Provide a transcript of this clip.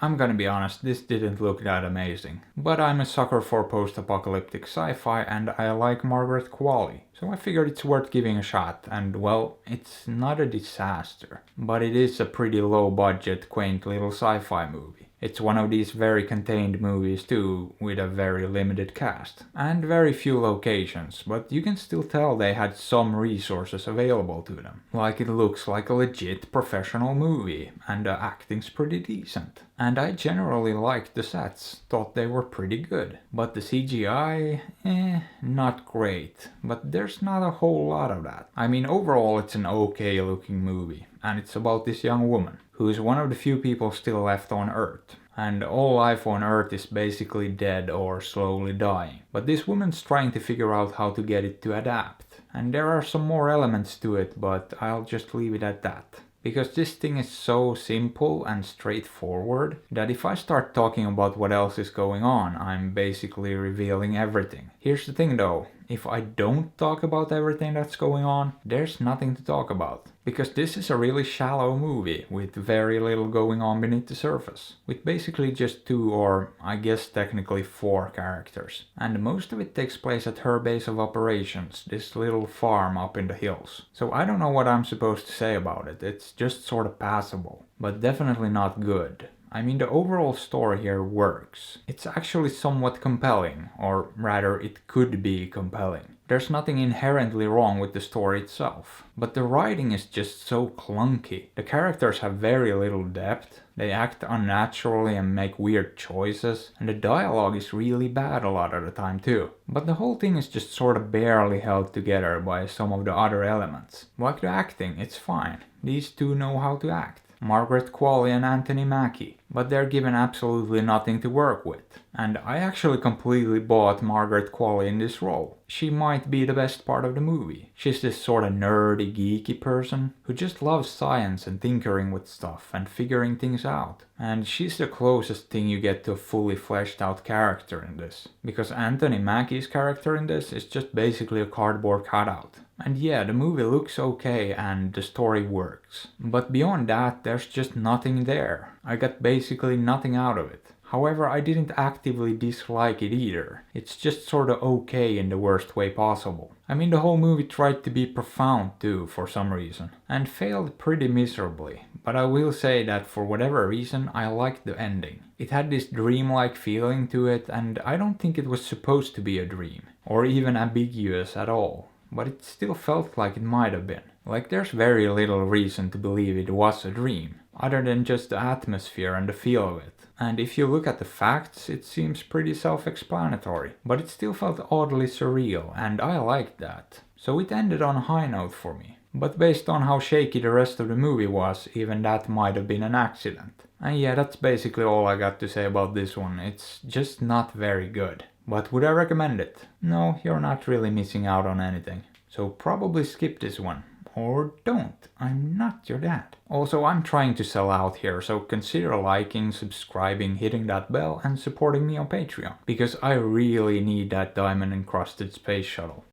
I'm gonna be honest, this didn't look that amazing. But I'm a sucker for post-apocalyptic sci-fi and I like Margaret Qualley. So I figured it's worth giving a shot, and well, it's not a disaster. But it is a pretty low-budget, quaint little sci-fi movie. It's one of these very contained movies too, with a very limited cast. And very few locations, but you can still tell they had some resources available to them. Like it looks like a legit professional movie, and the acting's pretty decent. And I generally liked the sets, thought they were pretty good. But the CGI, not great. But there's not a whole lot of that. I mean, overall it's an okay looking movie, and it's about this young woman, who is one of the few people still left on Earth. And all life on Earth is basically dead or slowly dying. But this woman's trying to figure out how to get it to adapt. And there are some more elements to it, but I'll just leave it at that. Because this thing is so simple and straightforward that if I start talking about what else is going on, I'm basically revealing everything. Here's the thing though, if I don't talk about everything that's going on, there's nothing to talk about. Because this is a really shallow movie with very little going on beneath the surface. With basically just 2 or I guess technically 4 characters. And most of it takes place at her base of operations, this little farm up in the hills. So I don't know what I'm supposed to say about it, it's just sort of passable. But definitely not good. I mean, the overall story here works. It's actually somewhat compelling, or rather it could be compelling. There's nothing inherently wrong with the story itself. But the writing is just so clunky. The characters have very little depth, they act unnaturally and make weird choices, and the dialogue is really bad a lot of the time too. But the whole thing is just sort of barely held together by some of the other elements. Like the acting, it's fine. These two know how to act. Margaret Qualley and Mackie, but they're given absolutely nothing to work with. And I actually completely bought Margaret Qualley in this role. She might be the best part of the movie. She's this sort of nerdy, geeky person who just loves science and tinkering with stuff and figuring things out. And she's the closest thing you get to a fully fleshed out character in this. Because Mackie's character in this is just basically a cardboard cutout. And yeah, the movie looks okay and the story works. But beyond that, there's just nothing there. I got basically nothing out of it. However, I didn't actively dislike it either. It's just sorta okay in the worst way possible. I mean, the whole movie tried to be profound too, for some reason. And failed pretty miserably. But I will say that for whatever reason, I liked the ending. It had this dreamlike feeling to it, and I don't think it was supposed to be a dream. Or even ambiguous at all. But it still felt like it might have been. Like there's very little reason to believe it was a dream, other than just the atmosphere and the feel of it. And if you look at the facts, it seems pretty self-explanatory. But it still felt oddly surreal, and I liked that. So it ended on a high note for me. But based on how shaky the rest of the movie was, even that might have been an accident. And yeah, that's basically all I got to say about this one. It's just not very good. But would I recommend it? No, you're not really missing out on anything. So probably skip this one. Or don't. I'm not your dad. Also, I'm trying to sell out here, so consider liking, subscribing, hitting that bell, and supporting me on Patreon. Because I really need that diamond encrusted space shuttle.